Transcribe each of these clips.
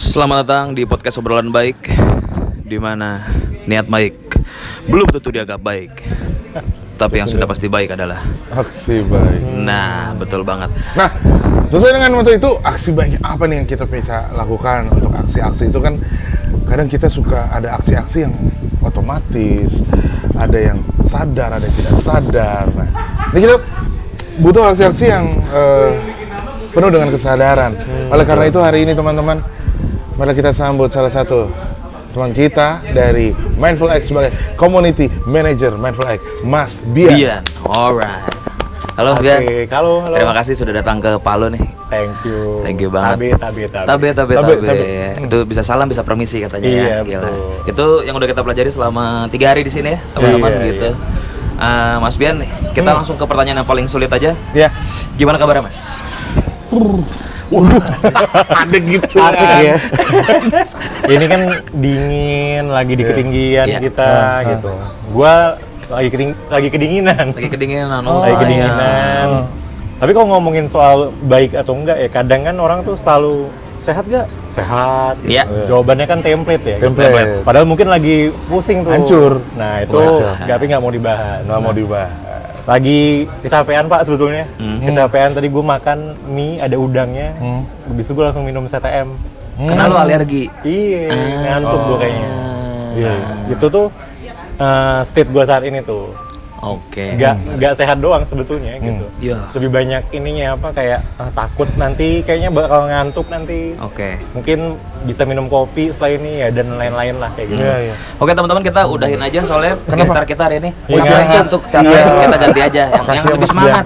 Selamat datang di podcast obrolan baik, di mana niat baik belum tentu dianggap baik, tapi yang sudah pasti baik adalah aksi baik. Nah, betul banget. Nah, sesuai dengan motto itu, aksi baik apa nih yang kita bisa lakukan untuk aksi-aksi itu kan kadang kita suka ada aksi-aksi yang otomatis, ada yang sadar, ada yang tidak sadar. Nah, ini kita butuh aksi-aksi yang penuh dengan kesadaran. Oleh karena itu hari ini teman-teman, mari kita sambut salah satu teman kita dari Mindful X sebagai Community Manager Mindful X, Mas Bian. Alright. Halo Mas Bian. Halo. Terima kasih sudah datang ke Palu nih. Thank you banget. Tabe. Itu bisa salam, bisa permisi katanya iya, ya. Gila. Betul. Itu yang udah kita pelajari selama 3 hari di sini ya, teman-teman gitu. Mas Bian nih, kita langsung ke pertanyaan yang paling sulit aja. Ya. Gimana kabarnya Mas? Ada gitu Asik ya. Ini kan dingin, lagi di ketinggian kita gitu. Gua lagi kedinginan. Lagi kedinginan. Tapi kalau ngomongin soal baik atau enggak ya, kadang kan orang tuh selalu sehat gak? Sehat. Gitu. Iya. Jawabannya kan template ya. Template. Padahal mungkin lagi pusing tuh. Hancur. Nah itu tapi nggak mau dibahas. Nggak mau dibahas. Lagi kecapean Pak sebetulnya. Kecapean tadi gue makan mie ada udangnya. Habis itu gue langsung minum CTM. Karena lu alergi. Iya, ngantuk gue kayaknya. Iya. Itu tuh state gue saat ini tuh. Oke. Nggak sehat doang sebetulnya gitu. Iya. Lebih banyak ininya apa kayak takut nanti kayaknya bakal ngantuk nanti. Oke. Mungkin bisa minum kopi setelah ini ya dan lain-lain lah kayak gitu. Iya. Oke teman-teman, kita udahin aja soalnya guest star kita hari ini. Iya. Itu untuk capek kita ganti aja yang Makasih ya, lebih Mas semangat.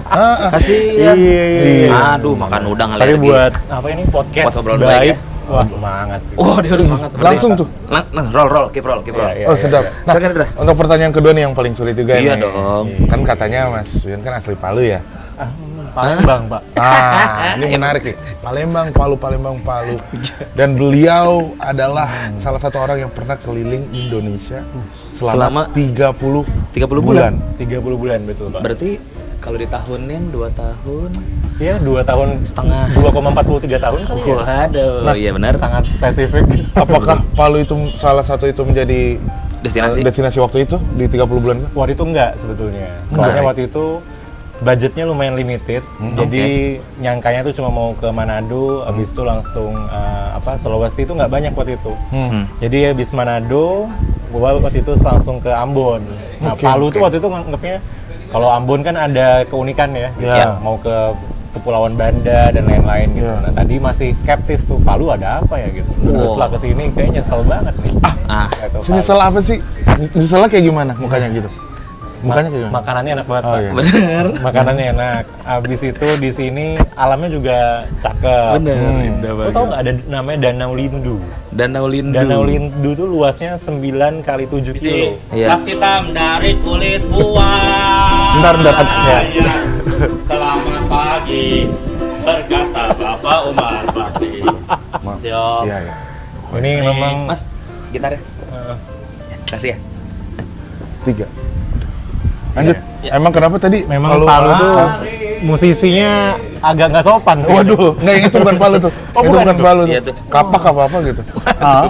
Kasih ya. Iya. Aduh, makan udang Tapi alergi. buat apa ini podcast Obrolan baik. baik ya? Wah semangat sih. Wah, dia harus semangat. Langsung tuh. Keep roll. Iya. Oh sedap. Nah, Silakan, Dra. untuk pertanyaan kedua nih yang paling sulit juga Iya nih. dong. Kan katanya Mas Bian kan asli Palu ya. Palembang Pak. Ini menarik nih. Palembang, Palu. Dan beliau adalah salah satu orang yang pernah keliling Indonesia selama 30 bulan. 30 bulan betul Pak. Berarti kalau ditahunin 2 tahun Iya 2 tahun setengah. 2,43 tahun kan ya. Waduh, iya benar. Sangat spesifik. Apakah Palu itu salah satu itu menjadi destinasi waktu itu di 30 bulan itu? Waktu itu enggak sebetulnya. Soalnya waktu itu budgetnya lumayan limited. Jadi nyangkanya tuh cuma mau ke Manado, habis itu langsung Sulawesi itu nggak banyak waktu itu. Jadi habis Manado, gua waktu itu langsung ke Ambon. Nah, Palu tuh waktu itu nganggapnya kalau Ambon kan ada keunikan ya. Ya. Mau ke Kepulauan Banda dan lain-lain gitu. Nah, tadi masih skeptis tuh, Palu ada apa ya gitu. Terus setelah kesini kayaknya nyesel banget nih. Senyesel apa sih? Nyeselnya kayak gimana mukanya gitu? Mukanya kayak gimana? Makanannya enak banget, Pak. Iya. Bener. Makanannya enak. Abis itu di sini alamnya juga cakep. Bener. Lo tau nggak ada namanya Danau Lindu? Danau Lindu tuh luasnya 9 kali 7 kilo. Iya. Tas hitam dari kulit buah. Bentar. Ya. Selamat pagi, berkata Bapak Umar Bakti. Maaf. Siap. Iya. Ini memang Mas, gitarnya. Kasih ya. 3. Lanjut. Emang kenapa tadi? memang Palu tuh musisinya agak nggak sopan sih. Waduh, nggak, yang itu bukan Palu tuh. Itu bukan Palu tuh. Iya tuh. Kapak apa gitu.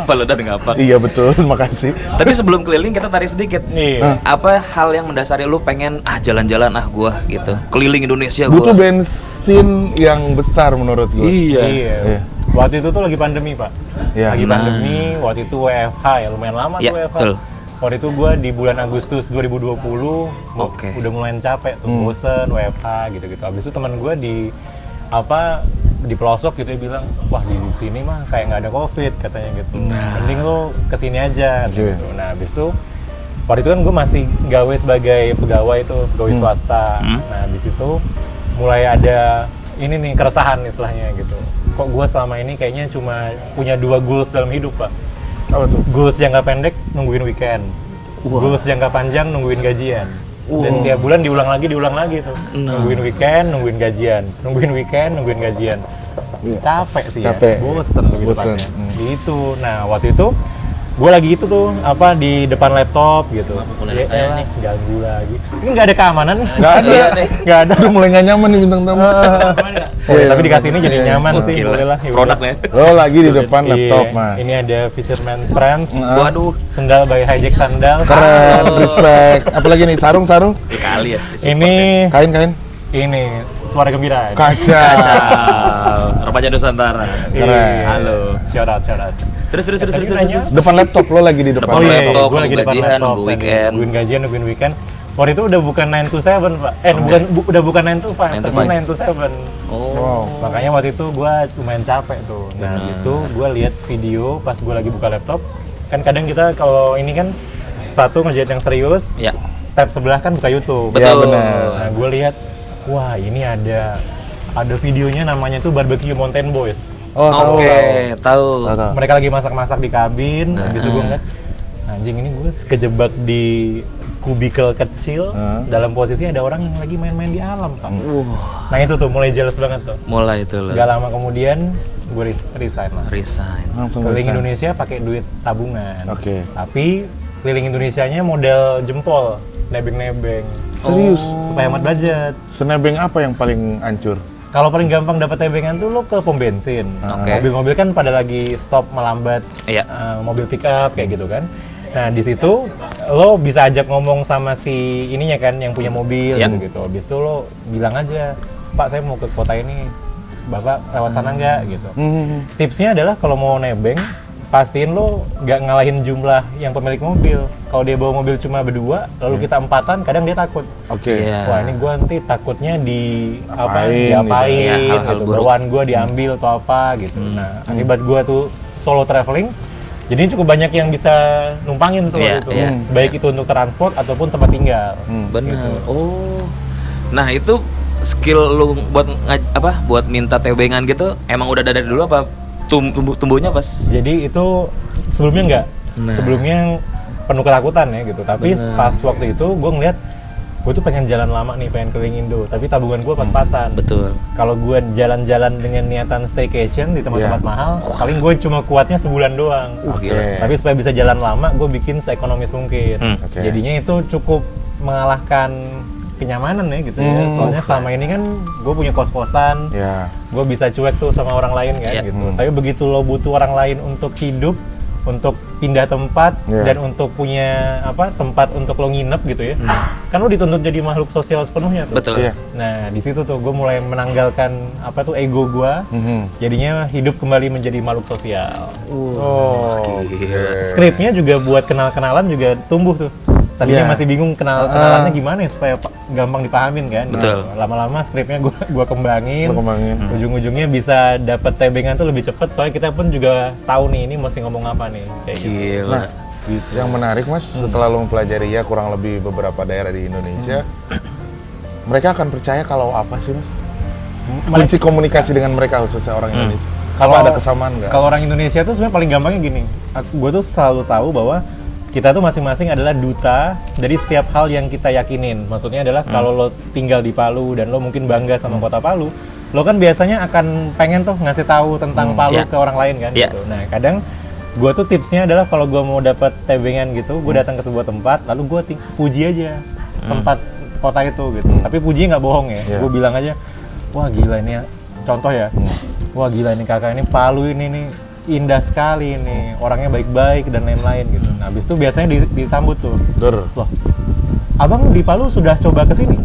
Palu dan ngapak. Iya betul, makasih. Tapi sebelum keliling kita tarik sedikit. Iya. Apa hal yang mendasari lu pengen jalan-jalan gua gitu. Keliling Indonesia gua. Butuh bensin yang besar menurut gue. Iya. Waktu itu tuh lagi pandemi, Pak. Iya. Lagi pandemi, waktu itu WFH ya, lumayan lama tuh WFH. Betul. Waktu itu gue di bulan Agustus 2020 udah mulai capek tuh, bosen WFH gitu-gitu. Abis itu teman gue di pelosok gitu dia bilang, wah di sini mah kayak nggak ada COVID katanya gitu. Mending lo kesini aja gitu. Nah abis itu waktu itu kan gue masih gawe sebagai pegawai swasta. Nah abis itu mulai ada ini nih keresahan istilahnya gitu. Kok gue selama ini kayaknya cuma punya 2 goals dalam hidup, Pak. Apa tuh? Goals jangka pendek nungguin weekend. Goals jangka panjang nungguin gajian. Dan tiap bulan diulang lagi tuh. Nungguin weekend, nungguin gajian. Nungguin weekend, nungguin gajian. Capek sih ya. Bosen gitu kan. Gitu. Nah, waktu itu gue lagi itu tuh apa di depan laptop gitu. Mulai saya nih. Ganggu lagi. Ini nggak ada keamanan nih. Nggak ada. Nggak ada. Udah mulai nggak nyaman nih bintang tamu. Iya, Tapi dikasih ini jadi iya. nyaman sih, Gila. boleh lah. ya udah. Produknya. Lo lagi di depan Iya, laptop, Mas. Ini ada Fisherman Friends. Waduh, Sendal by Hijack Sandal. Keren, respect. Apalagi nih, sarung-sarung? kali ya. Ini Kain-kain? ini suara gembira. Kaca. Remaja Nusantara. Keren. Halo. Shout out. Terus. Depan laptop, lo lagi di depan Depan laptop. laptop. gue lagi depan gajian, laptop. nunggu weekend. Nungguin gajian, nungguin weekend. Waktu itu udah bukan 9 to 7, Pak. Udah bukan 9 to 5, 9 to tapi 5. 9 to 7. Oh. Wow. Makanya waktu itu gue lumayan capek tuh. Nah, habis itu gue lihat video pas gue lagi buka laptop. Kan kadang kita kalau ini kan satu ngerjain yang serius, Ya. tab sebelah kan buka YouTube. Iya, Betul. benar. Nah, gue lihat, wah ini ada videonya namanya tuh Barbecue Mountain Boys. Oh, tahu. Oke, tahu. Tahu. Mereka lagi masak-masak di kabin, habis itu gue ngeliat, anjing ini gue kejebak di kubikel kecil, dalam posisi ada orang yang lagi main-main di alam, Pak. Nah itu tuh mulai jealous banget tuh. Mulai itu loh. Gak lama kemudian gue resign lah. Resign. Langsung Keliling resign. Indonesia pakai duit tabungan. Oke. Tapi keliling Indonesianya model jempol, nebeng-nebeng. Serius? Supaya hemat budget. Senebeng apa yang paling hancur? Kalau paling gampang dapat tebengan tuh lo ke pom bensin. Oke. Mobil-mobil kan pada lagi stop melambat, Iya. mobil pick up kayak gitu kan. Nah di situ lo bisa ajak ngomong sama si ininya kan yang punya mobil Iya. gitu. Habis itu lo bilang aja, Pak saya mau ke kota ini, Bapak lewat sana nggak gitu. Tipsnya adalah kalau mau nebeng, pastiin lo nggak ngalahin jumlah yang pemilik mobil. Kalau dia bawa mobil cuma berdua, lalu kita empatan, kadang dia takut. Oke. Iya. Wah ini gue nanti takutnya Apain, diapain, gitu. Iya, hal-hal gitu. buruk. Bawaan gue diambil atau apa gitu. Nah akibat gue tuh solo traveling, jadi cukup banyak yang bisa numpangin tuh Iya, waktu itu. iya. Baik itu untuk transport ataupun tempat tinggal. Benar. Oh. Nah, itu skill lu buat buat minta tebengan gitu emang udah ada dari dulu apa tumbuhnya pas? Jadi itu sebelumnya enggak. Nah. Sebelumnya penuh ketakutan ya gitu. Tapi Bener. pas waktu itu gue ngeliat gue tuh pengen jalan lama nih, pengen keliling Indo. Tapi tabungan gue pas-pasan. Betul. Kalau gue jalan-jalan dengan niatan staycation di tempat-tempat Iya. mahal, paling gue cuma kuatnya sebulan doang. Oke. Tapi supaya bisa jalan lama, gue bikin seekonomis mungkin. Oke. Jadinya itu cukup mengalahkan kenyamanan ya gitu ya. Soalnya selama ini kan gue punya kos-kosan, Ya. gue bisa cuek tuh sama orang lain kan Iya. gitu. Tapi begitu lo butuh orang lain untuk hidup, untuk pindah tempat Iya. dan untuk punya tempat untuk lo nginep gitu ya. Kan lo dituntut jadi makhluk sosial sepenuhnya tuh. Betul. Iya. Nah di situ tuh gue mulai menanggalkan ego gue. Jadinya hidup kembali menjadi makhluk sosial. Oh. Skripnya juga buat kenal-kenalan juga tumbuh tuh. Tadinya Iya. masih bingung kenalannya gimana ya supaya gampang dipahamin kan. Betul. Nah, lama-lama skripnya gua kembangin. Lo kembangin. Ujung-ujungnya bisa dapat tebengan tuh lebih cepet soalnya kita pun juga tahu nih ini mesti ngomong apa nih kayak gitu. Gila. Nah, yang menarik Mas, setelah lo mempelajari ya kurang lebih beberapa daerah di Indonesia, mereka akan percaya kalau apa sih Mas? Kunci komunikasi dengan mereka khususnya orang Indonesia. Kalau ada kesamaan nggak? Kalau orang Indonesia tuh sebenarnya paling gampangnya gini. Gue tuh selalu tahu bahwa kita tuh masing-masing adalah duta dari setiap hal yang kita yakinin. Maksudnya adalah kalau lo tinggal di Palu dan lo mungkin bangga sama kota Palu, lo kan biasanya akan pengen tuh ngasih tahu tentang Palu Iya. ke orang lain kan Iya. gitu. Nah, kadang gue tuh tipsnya adalah kalau gue mau dapat tebengan gitu, gue datang ke sebuah tempat, lalu gue puji aja tempat kota itu gitu. Tapi puji nggak bohong ya. Iya. Gue bilang aja, wah gila ini contoh ya. Wah gila ini kakak ini Palu ini nih indah sekali nih, orangnya baik-baik dan lain-lain gitu. Nah, habis itu biasanya disambut tuh. Dur. Loh, abang di Palu sudah coba ke sini?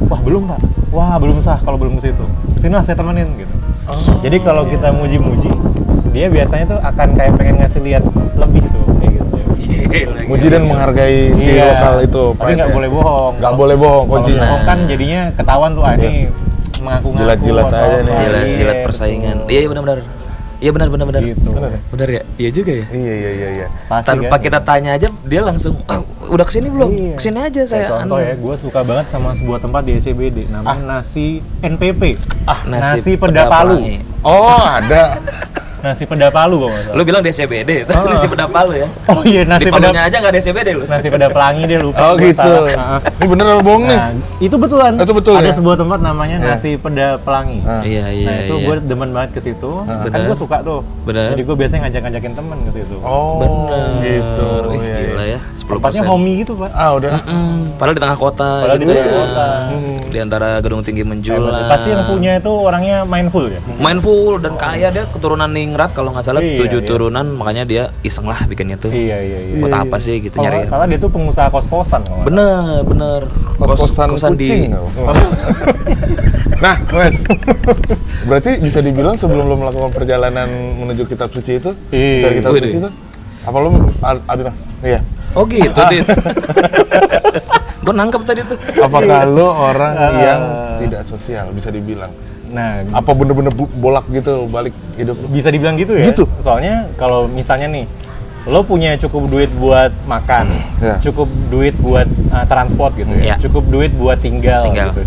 Wah belum pak. Wah belum sah kalau belum ke situ. Sinilah saya temenin gitu. Jadi kalau kita muji-muji, dia biasanya tuh akan kayak pengen ngasih lihat lebih tuh kayak gitu. Muji dan menghargai si Iya. lokal itu. Tapi nggak boleh bohong. Nggak boleh bohong Kalau kuncinya. bohong kan jadinya ketahuan tuh ini mengaku-ngaku. Jilat-jilat atau aja apa. nih. Jilat-jilat Iya, persaingan. betul. Iya benar-benar. Iya benar. Gitu. Benar ya? Benar ya? Iya juga ya. Iya. Pasti Tanpa kan? kita tanya aja dia langsung udah kesini belum? Iya. Kesini aja Kayak saya. contoh ya, gue suka banget sama sebuah tempat di SCBD namanya nasi NPP. Nasi Nasi Peda peda Palu. pelangi. Oh ada. Nasi peda Palu kok nggak salah. Lu bilang DCBD, tapi nasi peda Palu ya. Oh iya, Di nasi peda Palunya aja nggak DCBD lu. nasi peda Pelangi dia lupa. Oh gua gitu. salah. Ini bener apa bohong nih? Nah, itu betulan. Itu betul Ada ya? sebuah tempat namanya Ya. nasi peda Pelangi. Iya, iya, Nah itu iya. gue demen banget ke situ. Kan Bener. gue suka tuh. Bener. Jadi gue biasanya ngajak-ngajakin temen ke situ. Oh, Bener. gitu. Wih, Iya, gila iya. ya. 10%. Tempatnya homey gitu, Pak. Ah, udah. Padahal di tengah kota. Padahal di gitu tengah ya. kota. Di antara gedung tinggi menjulang. Pasti yang punya itu orangnya mindful ya. Mindful dan kaya, dia keturunan ningrat kalau nggak salah, Iya, 7 iya. turunan, makanya dia iseng lah bikinnya tuh. Iya. Buat apa sih gitu Kalau nyari? nggak salah dia tuh pengusaha kos-kosan. kalau nggak Bener. Kos-kosan Kosan kucing. di Nah, Wes. Berarti bisa dibilang sebelum lo melakukan perjalanan menuju kitab suci itu, Iya. cari kitab Wih, suci deh. itu, apa lo ada? Iya. Oh gitu, Dit. Gue nangkep tadi tuh. Apakah lo orang yang tidak sosial bisa dibilang? Nah, Apa bener-bener bolak gitu balik hidup lo? bisa dibilang gitu ya. Gitu? Soalnya kalau misalnya nih, lo punya cukup duit buat makan, Ya. cukup duit buat transport gitu ya, Ya. cukup duit buat tinggal. Tinggal. Gitu.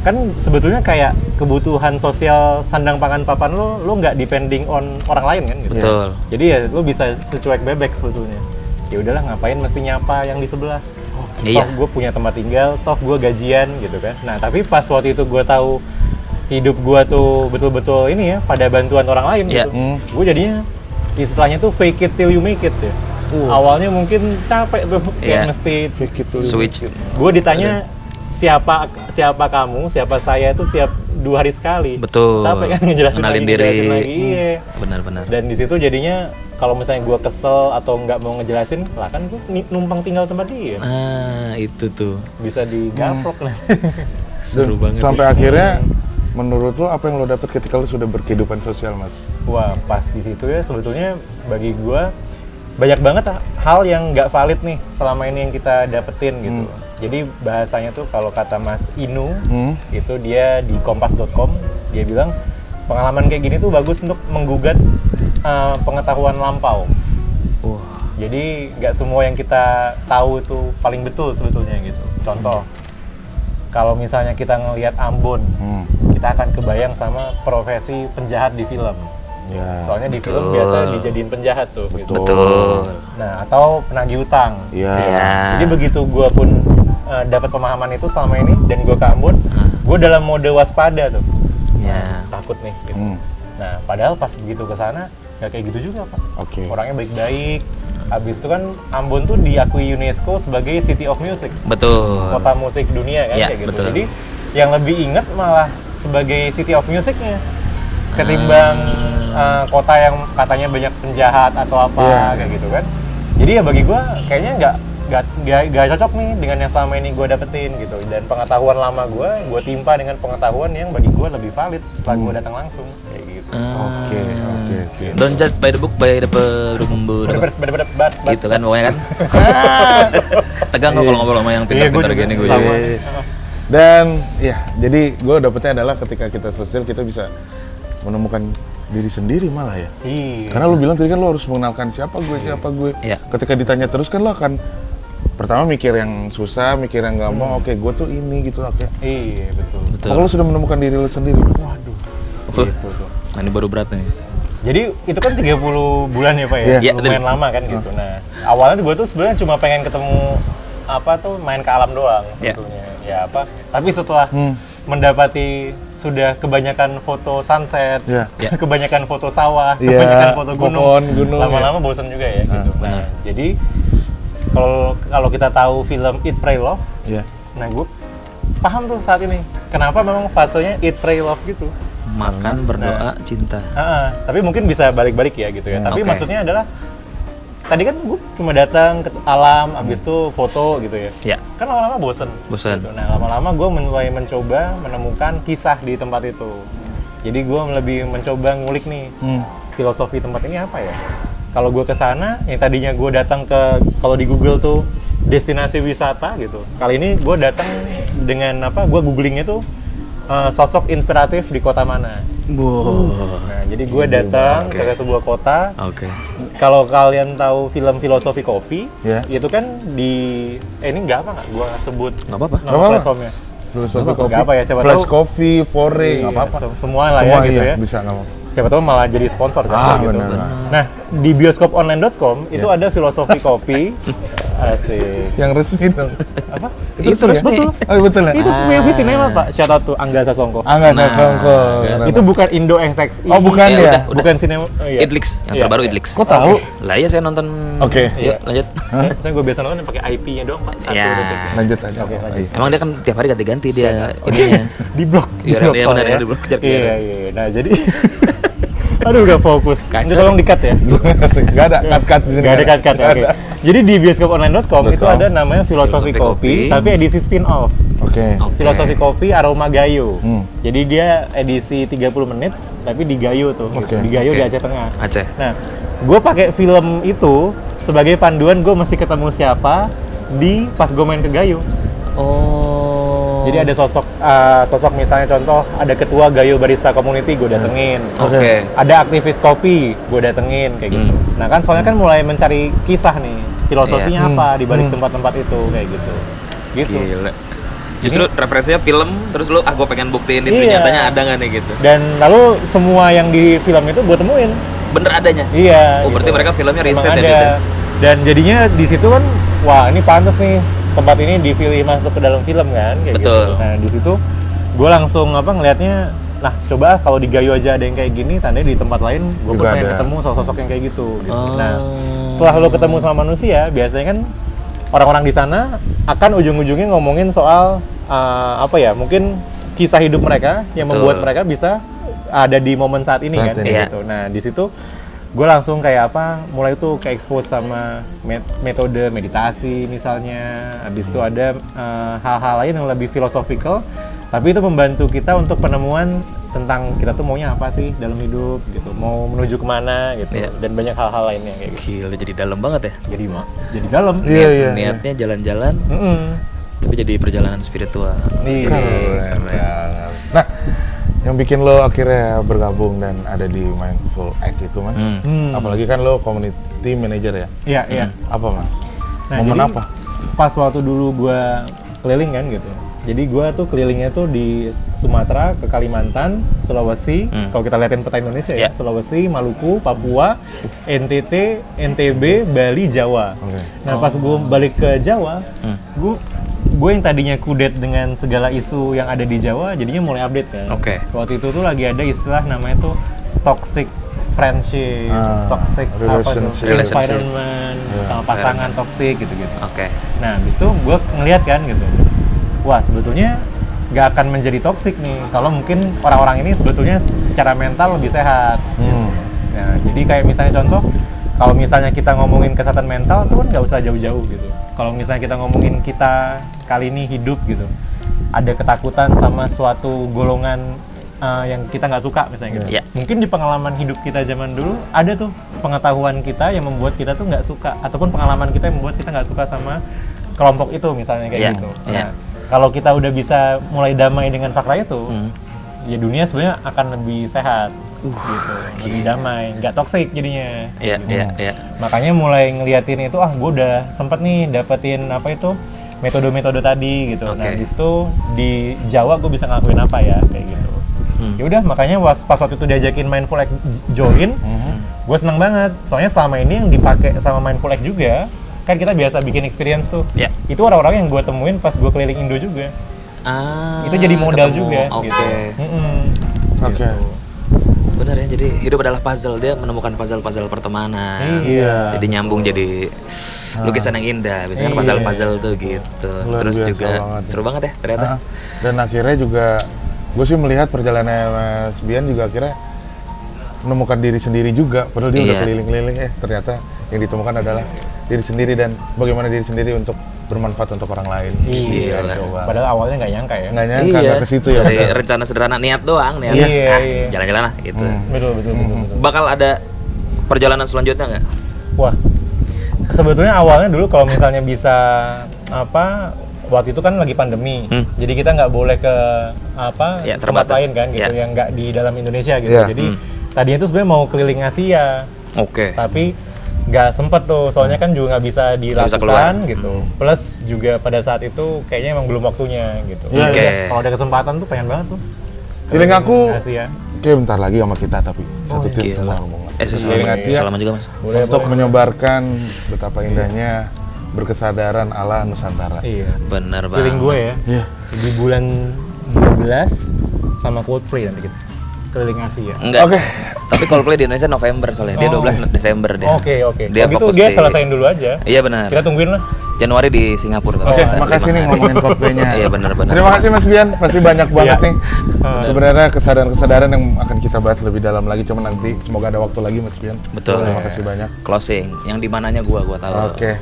Kan sebetulnya kayak kebutuhan sosial sandang pangan papan lo nggak depending on orang lain kan gitu. Betul. Jadi ya lo bisa secuek bebek sebetulnya. Ya udahlah, ngapain mesti nyapa yang di sebelah. Iya. Toh gue punya tempat tinggal, toh gue gajian gitu kan. Nah tapi pas waktu itu gue tahu hidup gue tuh betul-betul ini ya pada bantuan orang lain Iya. gitu. Gue jadinya istilahnya tuh fake it till you make it ya. Awalnya mungkin capek tuh kayak Iya. mesti Switch. gue ditanya siapa kamu, siapa saya itu tiap 2 hari sekali. Betul. Capek kan ngejelasin Kenalin lagi, diri. ngejelasin lagi. Iya. Benar-benar. Dan di situ jadinya kalau misalnya gue kesel atau nggak mau ngejelasin, lah kan gue numpang tinggal tempat dia. Nah, itu tuh. Bisa digaprok lah. Seru banget. Sampai akhirnya, menurut lo apa yang lo dapet ketika lo sudah berkehidupan sosial, Mas? Wah, pas di situ ya sebetulnya bagi gue banyak banget hal yang nggak valid nih selama ini yang kita dapetin gitu. Jadi bahasanya tuh kalau kata Mas Inu, itu dia di kompas.com, dia bilang pengalaman kayak gini tuh bagus untuk menggugat pengetahuan lampau. Wah. Jadi nggak semua yang kita tahu itu paling betul sebetulnya gitu. Contoh, kalau misalnya kita ngelihat Ambon, kita akan kebayang sama profesi penjahat di film. Ya. Soalnya di film biasa dijadiin penjahat tuh. Gitu. Betul. Nah, atau penagih utang. Iya. Iya. Jadi begitu gue pun dapat pemahaman itu selama ini dan gue ke Ambon, gue dalam mode waspada tuh. Ya. Takut nih. Gitu. Nah, padahal pas begitu ke sana nggak kayak gitu juga, Pak. Oke. Orangnya baik-baik. Habis itu kan Ambon tuh diakui UNESCO sebagai City of Music, Betul. kota musik dunia kan Iya, kayak gitu. betul. Jadi yang lebih inget malah sebagai City of Musicnya ketimbang kota yang katanya banyak penjahat atau apa kayak gitu kan. Jadi ya bagi gua kayaknya nggak cocok nih dengan yang selama ini gua dapetin gitu. Dan pengetahuan lama gua timpa dengan pengetahuan yang bagi gua lebih valid setelah gua datang langsung kayak gitu. Oke, sih. Don't judge by the book, by the pemburu. Gitu kan pokoknya kan. Tegang kok kalau ngobrol sama yang pintar-pintar gini gue. sama. Dan ya, jadi gue dapetnya adalah ketika kita sosial kita bisa menemukan diri sendiri malah ya. Iya. Karena lu bilang tadi kan lu harus mengenalkan siapa gue. Iya. Ketika ditanya terus kan lu akan pertama mikir yang susah, mikir yang gampang. Oke, gue tuh ini gitu oke. Iya, betul. Betul. Apakah lu sudah menemukan diri lu sendiri? Waduh. Wah. Gitu tuh. Nah, ini baru berat nih. Jadi itu kan 30 bulan ya Pak ya, Iya. lumayan lama kan gitu. Nah awalnya gue tuh sebenarnya cuma pengen ketemu apa tuh main ke alam doang sebetulnya. Ya apa? Tapi setelah mendapati sudah kebanyakan foto sunset, Iya. kebanyakan foto sawah, Iya, kebanyakan foto gunung, pohon, gunung, lama-lama bosan juga ya gitu. benar. Nah jadi kalau kita tahu film Eat Pray Love, Iya. nah gue paham tuh saat ini kenapa memang fasenya Eat Pray Love gitu. Makan, berdoa, cinta. Tapi mungkin bisa balik-balik ya gitu ya. Tapi Oke. maksudnya adalah tadi kan gue cuma datang ke alam, abis itu foto gitu ya. Ya. Kan lama-lama bosen. Bosen. Gitu. Nah lama-lama gue mulai mencoba menemukan kisah di tempat itu. Jadi gue lebih mencoba ngulik nih filosofi tempat ini apa ya. Kalau gue ke sana, yang tadinya gue datang ke kalau di Google tuh destinasi wisata gitu. Kali ini gue datang dengan apa? Gue googlingnya tuh sosok inspiratif di kota mana. Wow. Nah, jadi gue datang Oke. ke sebuah kota. Oke. Kalau kalian tahu film Filosofi Kopi, Ya. itu kan di ini nggak apa nggak gue sebut Nggak apa-apa. nama Nggak apa-apa. platformnya. Filosofi Nggak kopi, apa ya, siapa flash tahu. coffee, fore, nggak apa-apa. Semua lah Semua ya gitu iya, ya. bisa nggak mau. Siapa tahu malah jadi sponsor kan Ah, kayak gitu. benar. Nah, di bioskoponline.com itu Iya. ada filosofi kopi. Asik. Yang resmi dong. Apa? Itu resmi. Betul. Oh betul ya? Itu punya Visinema, Pak. Shout out to Angga Sasongko. Angga Sasongko. Itu bukan Indo XXI. Oh, bukan Ya, ya? udah. Bukan sinema. Oh, iya. Idlix, yang Iya, terbaru iya. Idlix. Kok tahu? Lah iya saya nonton. Oke. Yuk, lanjut. Soalnya gue biasa nonton yang pakai IP-nya doang, Pak. Satu Ya. detik. Lanjut aja. Oke, lanjut. Iya. Emang dia kan tiap hari ganti-ganti dia ininya. Di blok. Iya, iya, benar, soalnya. di blok, kejar-kejar. Iya, iya. Nah, jadi aduh, gak fokus. Ini tolong di-cut ya. Nggak ada cut-cut di sini. Gak ada cut-cut ya, oke. Jadi di bioskoponline.com itu .com. ada namanya Filosofi Filosofi Kopi, Kopi. tapi edisi spin-off. Oke. Oke. Filosofi Kopi Aroma Gayo. Hmm. Jadi dia edisi 30 menit, tapi di Gayo tuh. Gitu. Oke. Di Gayo di Oke. Aceh Tengah. Aceh. Nah, gue pakai film itu sebagai panduan gue mesti ketemu siapa di pas gue main ke Gayo. Oh. Jadi ada sosok misalnya contoh ada ketua Gayo Barista Community gue datengin. Oke. Ada aktivis kopi gue datengin kayak gitu. Nah kan soalnya kan mulai mencari kisah nih, filosofinya Iya. apa di balik tempat-tempat itu kayak gitu. Gitu. Gila. Justru referensinya film, terus lu gue pengen buktiin itu Iya. nyatanya ada nggak nih gitu. Dan lalu semua yang di film itu gue temuin. Bener adanya. Iya. Oh, berarti mereka filmnya Emang riset ya, ada. Dit, ya? Dan jadinya di situ kan, wah ini pantas nih tempat ini dipilih masuk ke dalam film kan, kayak Betul. gitu. Nah di situ gue langsung ngelihatnya, nah coba kalau di Gayo aja ada yang kayak gini, tandanya di tempat lain gue Juga pengen ada. ketemu sosok-sosok yang kayak gitu. Oh. Nah setelah lo ketemu sama manusia, biasanya kan orang-orang di sana akan ujung-ujungnya ngomongin soal apa ya, mungkin kisah hidup mereka yang Betul. membuat mereka bisa ada di momen saat ini Saat kan, ini. kayak Iya. gitu. Nah di situ gue langsung kayak apa, mulai tuh ke expose sama metode meditasi misalnya, habis itu ada hal-hal lain yang lebih philosophical, tapi itu membantu kita untuk penemuan tentang kita tuh maunya apa sih dalam hidup gitu, mau menuju kemana gitu, Iya. dan banyak hal-hal lainnya kayak gitu. Gila, jadi dalam banget ya. Jadi dalam. Iya, iya. Niatnya jalan-jalan, Mm-mm. tapi jadi perjalanan spiritual. Iya. Keren banget. Nah, yang bikin lo akhirnya bergabung dan ada di Mindful Act itu, Mas. Hmm. Apalagi kan lo community manager ya. Iya, iya. Apa, Mas? Nah, Momen jadi apa? pas waktu dulu gua keliling kan gitu. Jadi gua tuh kelilingnya tuh di Sumatera, ke Kalimantan, Sulawesi. Kalau kita liatin peta Indonesia ya, Ya. Sulawesi, Maluku, Papua, NTT, NTB, Bali, Jawa. Oke. Nah, pas gua balik ke Jawa, gue yang tadinya kudet dengan segala isu yang ada di Jawa, jadinya mulai update kan. Oke. Waktu itu tuh lagi ada istilah namanya tuh toxic friendship, toxic relationship. environment, sama pasangan toxic gitu-gitu. Oke. Nah, habis itu gue ngeliat kan gitu, wah sebetulnya gak akan menjadi toxic nih kalau mungkin orang-orang ini sebetulnya secara mental lebih sehat. Nah, jadi kayak misalnya contoh, kalau misalnya kita ngomongin kesehatan mental itu kan nggak usah jauh-jauh gitu. Kalau misalnya kita ngomongin kita kali ini hidup gitu, ada ketakutan sama suatu golongan yang kita nggak suka misalnya gitu. Iya. Mungkin di pengalaman hidup kita zaman dulu ada tuh pengetahuan kita yang membuat kita tuh nggak suka, ataupun pengalaman kita yang membuat kita nggak suka sama kelompok itu misalnya kayak Iya, gitu. iya. Nah, kalau kita udah bisa mulai damai dengan fakta itu, ya dunia sebenarnya akan lebih sehat, gitu, lebih damai, nggak toksik jadinya. Iya, gitu. iya, iya. Makanya mulai ngeliatin itu, gue udah sempet nih dapetin apa itu metode-metode tadi gitu. Nah, Oke. di situ di Jawa gue bisa ngelakuin apa ya kayak gitu. Ya udah, makanya pas waktu itu diajakin Mindful Act join, gue seneng banget. Soalnya selama ini yang dipakai sama Mindful Act juga, kan kita biasa bikin experience tuh. Iya. Itu orang-orang yang gue temuin pas gue keliling Indo juga. Ah, Itu jadi modal ketemu. juga Oke. gitu. Oke. Benar ya, jadi hidup adalah puzzle. Dia menemukan puzzle-puzzle pertemanan. Iya. Jadi nyambung jadi lukisan yang indah. Biasanya kan Iya. puzzle-puzzle tuh gitu. Luar Terus biasa juga banget. seru banget ya ternyata. Dan akhirnya juga gue sih melihat perjalanannya Mas Bian juga akhirnya menemukan diri sendiri juga. Padahal dia udah Iya. keliling-keliling, ternyata yang ditemukan adalah diri sendiri dan bagaimana diri sendiri untuk bermanfaat untuk orang lain. Iya. Gila. Coba. Padahal awalnya nggak nyangka ya. Nggak nyangka, nggak ke situ ya. Dari betul. rencana sederhana, niat doang, niat. Iya, Ah, iya. jalan-jalan lah gitu. Betul. Bakal ada perjalanan selanjutnya nggak? Wah, sebetulnya awalnya dulu kalau misalnya bisa waktu itu kan lagi pandemi, jadi kita nggak boleh ke Ya, tempat terbatas. lain kan gitu, Ya. yang nggak di dalam Indonesia gitu. Ya. Jadi tadinya itu sebenarnya mau keliling Asia, Oke. tapi nggak sempet tuh, soalnya kan juga nggak bisa bisa keluar. dilakukan gitu. Plus juga pada saat itu kayaknya emang belum waktunya gitu. Iya, Oke. Kalau ada kesempatan tuh pengen banget tuh. Feeling aku Asia. kayak bentar lagi sama kita tapi satu titik Gila. ngomong. Salaman, Feeling Asia salaman juga mas. Boleh, untuk boleh. menyebarkan betapa indahnya berkesadaran ala Nusantara. Iya. Bener banget. Feeling gue ya. Iya. Di bulan 12 sama Coldplay nanti kita keliling Asia. Enggak. Oke. Tapi Coldplay di Indonesia November soalnya. Dia Oh. 12 Desember dia. Oke. Dia Kalau gitu fokus dia di- selesain dulu aja. Iya benar. Kita tungguin lah. Januari di Singapura. Oke, makasih nih ngomongin Coldplay-nya. Iya benar-benar. Terima kasih Mas Bian, pasti banyak banget Iya. nih. Sebenarnya kesadaran-kesadaran yang akan kita bahas lebih dalam lagi, cuma nanti semoga ada waktu lagi Mas Bian. Betul. Terima kasih banyak. Closing. Yang di mananya gua tahu. Oke.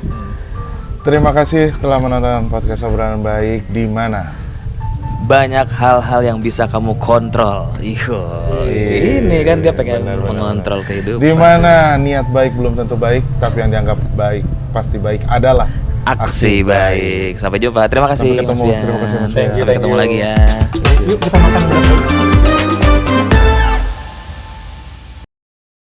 Terima kasih telah menonton podcast obrolan baik di mana. Banyak hal-hal yang bisa kamu kontrol. Iyo. Ini kan dia pengen mengontrol kehidupan. Di mana niat baik belum tentu baik, tapi yang dianggap baik pasti baik adalah Aksi baik. Sampai jumpa. Terima kasih. Sampai ketemu. Mas Bian. Terima kasih, Mas Bian. Sampai ketemu Thank you. lagi ya. Yuk kita makan berapa?